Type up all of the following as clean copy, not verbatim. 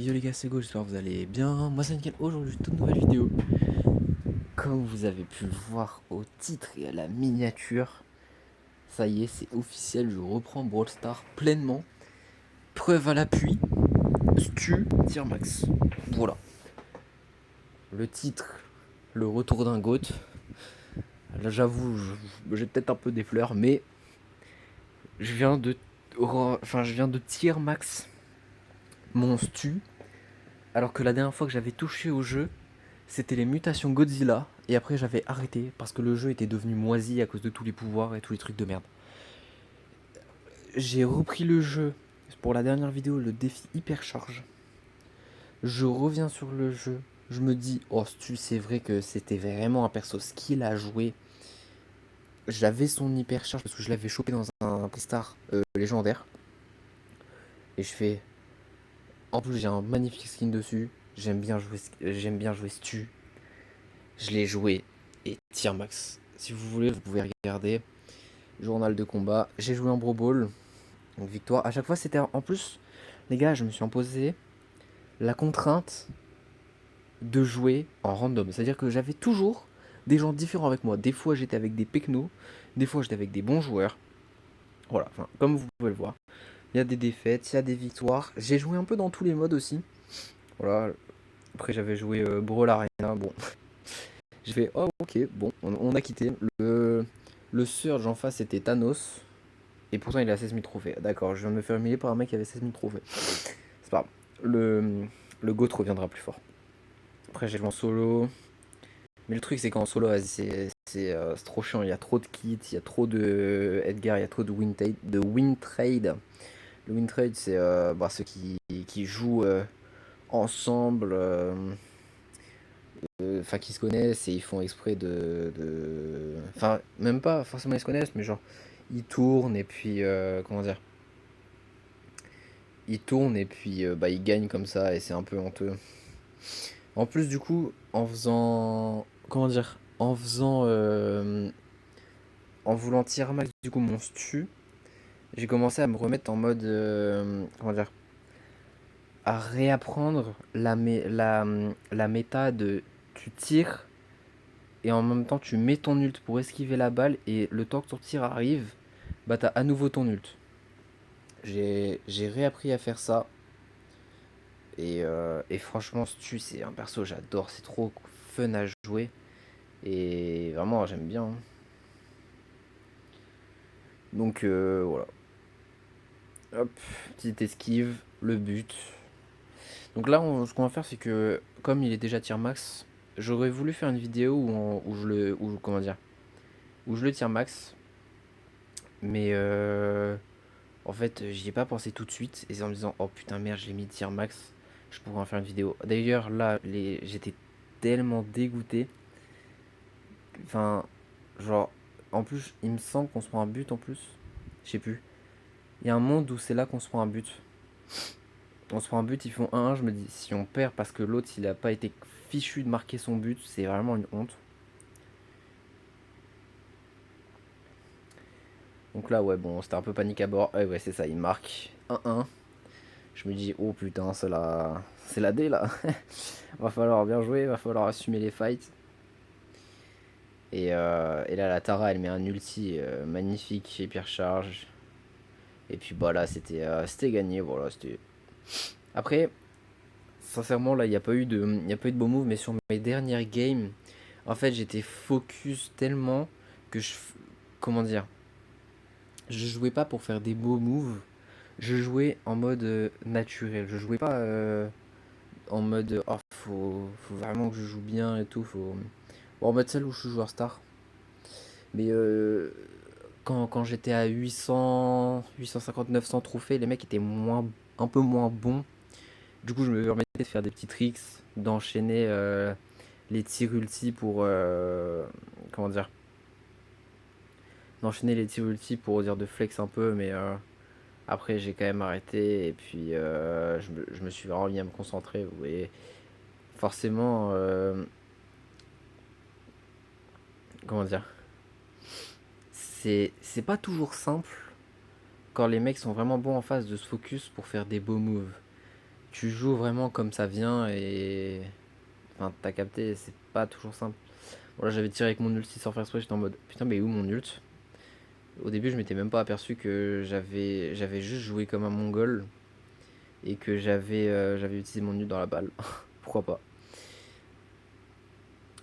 Yo les gars, c'est Go, j'espère que vous allez bien. Moi c'est Nickel, aujourd'hui toute nouvelle vidéo. Comme vous avez pu le voir au titre et à la miniature, ça y est, c'est officiel, je reprends Brawl Stars pleinement. Preuve à l'appui, Stu Tier Max. Voilà. Le titre, le retour d'un GOAT. Là j'avoue, j'ai peut-être un peu des fleurs, mais je viens de Tier Max mon Stu. Alors que la dernière fois que j'avais touché au jeu, c'était les mutations Godzilla, et après j'avais arrêté parce que le jeu était devenu moisi à cause de tous les pouvoirs et tous les trucs de merde. J'ai repris le jeu pour la dernière vidéo, le défi hypercharge. Je reviens sur le jeu, je me dis, oh Stu, c'est vrai que c'était vraiment un perso skill à jouer. J'avais son hypercharge parce que je l'avais chopé dans un Star légendaire. Et je fais, en plus j'ai un magnifique skin dessus, j'aime bien jouer Stu. Je l'ai joué et tier max. Si vous voulez, vous pouvez regarder. Journal de combat. J'ai joué en Brawl Ball. Donc victoire. À chaque fois, c'était en plus, les gars, je me suis imposé la contrainte de jouer en random. C'est-à-dire que j'avais toujours des gens différents avec moi. Des fois, j'étais avec des pecnos. Des fois, j'étais avec des bons joueurs. Voilà, enfin, comme vous pouvez le voir. Il y a des défaites, il y a des victoires. J'ai joué un peu dans tous les modes aussi. Voilà. Après, j'avais joué Brawl Arena. Bon, j'ai fait, oh, ok, bon, on a quitté. Le Surge en face, c'était Thanos. Et pourtant, il a 16 000 trophées. D'accord, je viens de me faire humilier par un mec qui avait 16 000 trophées. C'est pas grave. Le GOAT reviendra plus fort. Après, j'ai joué en solo. Mais le truc, c'est qu'en solo, c'est trop chiant. Il y a trop de kits, il y a trop de Edgar, il y a trop de win trade. Le win trade, c'est ceux qui jouent ensemble, enfin qui se connaissent et ils font exprès enfin, même pas forcément ils se connaissent, mais genre, ils tournent et puis, comment dire, ils tournent et puis ils gagnent comme ça et c'est un peu honteux. En plus, du coup, en faisant. Comment dire? En voulant tirer max du coup mon stu, j'ai commencé à me remettre en mode. Comment dire? À réapprendre la méta de tu tires et en même temps tu mets ton ult pour esquiver la balle et le temps que ton tir arrive, bah t'as à nouveau ton ult. J'ai réappris à faire ça. Et franchement, Stu, c'est un perso, j'adore, c'est trop fun à jouer. Et vraiment, j'aime bien, hein. Donc voilà. Hop, petite esquive, le but. Donc là, ce qu'on va faire, c'est que comme il est déjà tier max, j'aurais voulu faire une vidéo comment dire, où je le tire max. Mais en fait, j'y ai pas pensé tout de suite. Et c'est en me disant, oh putain, merde, je l'ai mis tier max. Je pourrais en faire une vidéo. D'ailleurs, là, j'étais tellement dégoûté. Enfin, genre, en plus, il me semble qu'on se prend un but en plus. Je sais plus. Il y a un monde où c'est là qu'on se prend un but. On se prend un but, ils font 1-1. Je me dis, si on perd parce que l'autre, il a pas été fichu de marquer son but, c'est vraiment une honte. Donc là, ouais, bon, c'était un peu panique à bord. Ouais, c'est ça, il marque 1-1. Je me dis, oh putain, c'est la D là. Va falloir bien jouer, va falloir assumer les fights. Et là, la Tara, elle met un ulti magnifique, hyper charge. Et puis bah là, c'était gagné. Voilà, c'était. Après, sincèrement, là, il y a pas eu de beau move, mais sur mes dernières games, en fait, j'étais focus tellement que comment dire, je jouais pas pour faire des beaux moves. Je jouais en mode naturel. Je jouais pas en mode oh faut vraiment que je joue bien et tout. Bon, en mode celle où je suis joueur star. Mais quand j'étais à 800, 850, 900 trophées, les mecs étaient un peu moins bons. Du coup, je me permettais de faire des petits tricks, d'enchaîner les tirs ulti pour. Comment dire? D'enchaîner les tirs ulti pour dire de flex un peu, mais après j'ai quand même arrêté et puis je me suis vraiment mis à me concentrer. Vous voyez, forcément, comment dire? C'est pas toujours simple quand les mecs sont vraiment bons en face de se focus pour faire des beaux moves. tu joues vraiment comme ça vient et... Enfin, t'as capté, c'est pas toujours simple. Bon, là, j'avais tiré avec mon ulti sans faire exprès, j'étais en mode putain, mais où mon ult? Au début, je m'étais même pas aperçu que j'avais juste joué comme un mongol et que j'avais utilisé mon ult dans la balle. Pourquoi pas?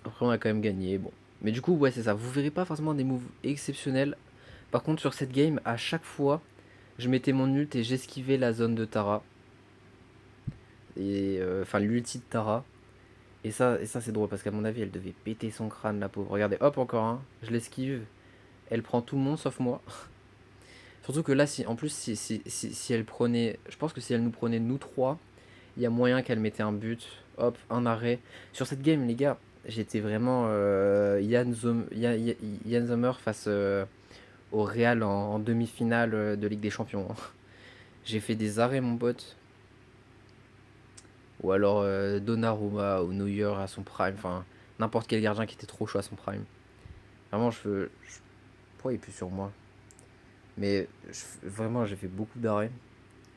Après, on a quand même gagné, bon. Mais du coup, ouais, c'est ça. Vous verrez pas forcément des moves exceptionnels. Par contre, sur cette game, à chaque fois, je mettais mon ult et j'esquivais la zone de Tara. Et enfin, l'ulti de Tara. Et ça c'est drôle parce qu'à mon avis, elle devait péter son crâne, la pauvre. Regardez, hop, encore un. Je l'esquive. Elle prend tout le monde sauf moi. Surtout que là, si, en plus, si elle prenait. Je pense que si elle nous prenait nous trois, il y a moyen qu'elle mettait un but. Hop, un arrêt. Sur cette game, les gars, j'étais vraiment Yann Sommer face au Real en demi-finale de Ligue des Champions. J'ai fait des arrêts, mon pote. Ou alors Donnarumma ou Neuer à son prime. Enfin, n'importe quel gardien qui était trop chaud à son prime. Vraiment, pourquoi il est plus sur moi? Mais vraiment, j'ai fait beaucoup d'arrêts.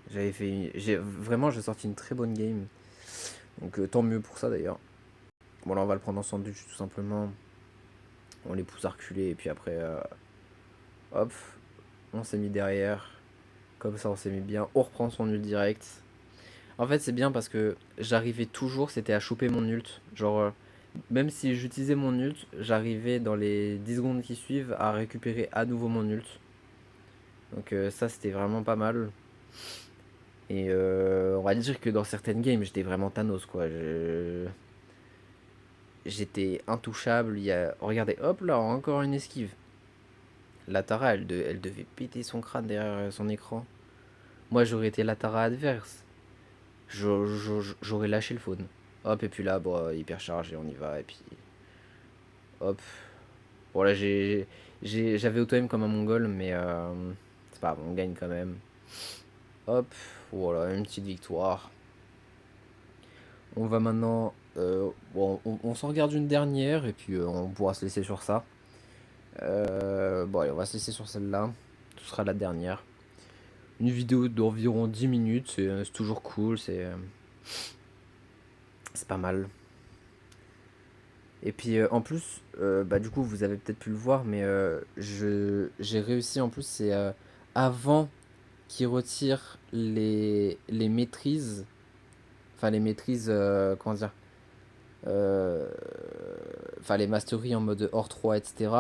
Vraiment, j'ai sorti une très bonne game. Donc tant mieux pour ça d'ailleurs. Bon, là, on va le prendre en sandwich tout simplement. On les pousse à reculer et puis après, hop, on s'est mis derrière. Comme ça, on s'est mis bien. On reprend son ult direct. En fait, c'est bien parce que j'arrivais toujours, c'était à choper mon ult. Genre, même si j'utilisais mon ult, j'arrivais dans les 10 secondes qui suivent à récupérer à nouveau mon ult. Donc ça, c'était vraiment pas mal. Et on va dire que dans certaines games, j'étais vraiment Thanos, quoi. J'étais intouchable. Regardez, hop là, encore une esquive. La Tara, elle devait péter son crâne derrière son écran. Moi, j'aurais été la Tara adverse. J'aurais lâché le faune. Hop, et puis là, bon, hyper chargé, on y va. Et puis, hop. Bon, là, j'avais auto-aim comme un mongol, mais c'est pas grave, on gagne quand même. Hop, voilà, une petite victoire. On va maintenant. Bon, on s'en regarde une dernière, et puis on pourra se laisser sur ça. Bon, allez, on va se laisser sur celle-là. Ce sera la dernière. Une vidéo d'environ 10 minutes, c'est toujours cool, c'est pas mal. Et puis en plus, bah, du coup, vous avez peut-être pu le voir, mais j'ai réussi en plus, c'est avant qu'ils retirent les maîtrises, enfin les maîtrises, comment dire, euh, enfin les masteries en mode hors 3, etc.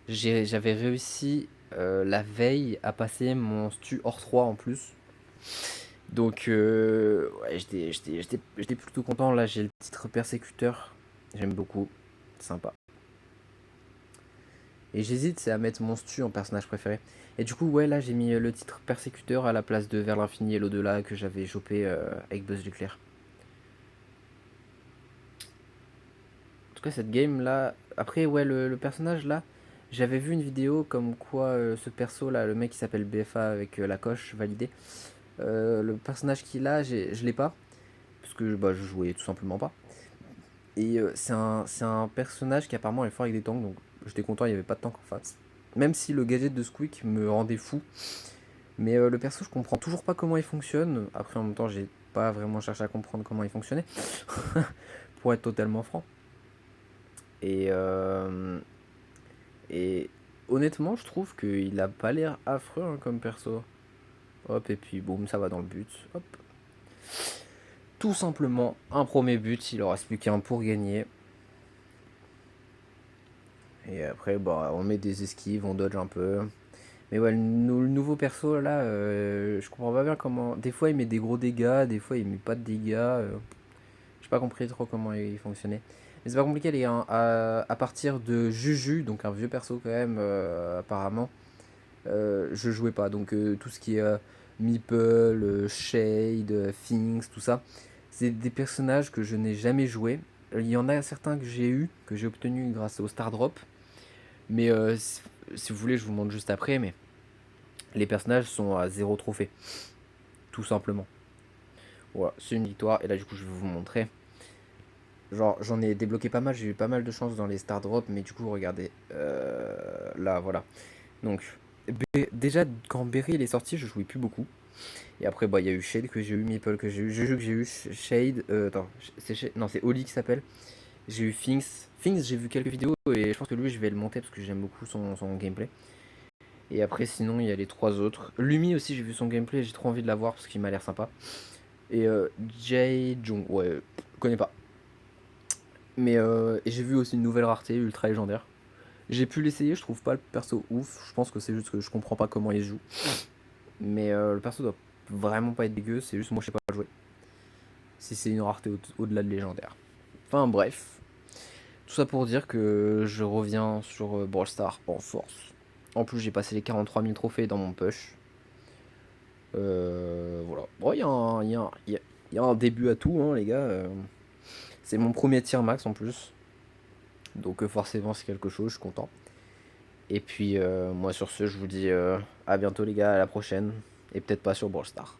J'avais réussi la veille à passer mon stu hors 3 en plus. Donc, ouais, j'étais plutôt content. Là, j'ai le titre persécuteur. J'aime beaucoup. Sympa. Et j'hésite, c'est à mettre mon stu en personnage préféré. Et du coup, ouais, là, j'ai mis le titre persécuteur à la place de Vers l'infini et l'au-delà que j'avais chopé avec Buzz l'éclair. En tout cas, cette game là. Après, ouais, le personnage là, j'avais vu une vidéo comme quoi ce perso là, le mec qui s'appelle BFA avec la coche validée, le personnage qu'il a, je l'ai pas. Parce que bah, je jouais tout simplement pas. Et c'est un personnage qui apparemment est fort avec des tanks, donc j'étais content, il n'y avait pas de tank en face. Même si le gadget de Squeak me rendait fou. Mais le perso, je comprends toujours pas comment il fonctionne. Après, en même temps, j'ai pas vraiment cherché à comprendre comment il fonctionnait. Pour être totalement franc. Et, et honnêtement, je trouve qu'il a pas l'air affreux hein, comme perso. Hop, et puis boum, ça va dans le but. Hop. Tout simplement un premier but, il en reste plus qu'un pour gagner. Et après, bah, on met des esquives, on dodge un peu. Mais ouais, le nouveau perso là, je comprends pas bien comment. Des fois il met des gros dégâts, des fois il met pas de dégâts. J'ai pas compris trop comment il fonctionnait. Mais c'est pas compliqué les gars, hein. À partir de Juju, donc un vieux perso quand même, apparemment, je jouais pas. Donc tout ce qui est Meeple, Shade, Things, tout ça, c'est des personnages que je n'ai jamais joué. Il y en a certains que j'ai eu, que j'ai obtenu grâce au Star Drop. Mais si vous voulez, je vous montre juste après. Mais les personnages sont à 0 trophée. Tout simplement. Voilà, c'est une victoire. Et là, du coup, je vais vous montrer. Genre, j'en ai débloqué pas mal. J'ai eu pas mal de chance dans les Star Drop. Mais du coup, regardez. Là, voilà. Donc, déjà, quand Berry est sorti, je jouais plus beaucoup. Et après, bah, il y a eu Shade que j'ai eu, Meeple que j'ai eu, Juju que j'ai eu, Shade, attends, non, c'est Oli qui s'appelle. J'ai eu Finks. Finks, j'ai vu quelques vidéos et je pense que lui, je vais le monter parce que j'aime beaucoup son gameplay. Et après, sinon, il y a les 3 autres. Lumi aussi, j'ai vu son gameplay, j'ai trop envie de l'avoir parce qu'il m'a l'air sympa. Et Jay Jung, ouais, je connais pas. Mais et j'ai vu aussi une nouvelle rareté, ultra légendaire. J'ai pu l'essayer, je trouve pas le perso ouf. Je pense que c'est juste que je comprends pas comment il se joue. Mais le perso doit vraiment pas être dégueu, c'est juste moi je sais pas le jouer. Si c'est une rareté au-delà de légendaire. Enfin bref. Tout ça pour dire que je reviens sur Brawl Stars en force. En plus j'ai passé les 43 000 trophées dans mon push. Voilà. Bon, il y a un début à tout, hein, les gars. C'est mon premier tier max en plus. Donc forcément c'est quelque chose, je suis content. Et puis moi sur ce je vous dis à bientôt les gars, à la prochaine. Et peut-être pas sur Brawl Stars.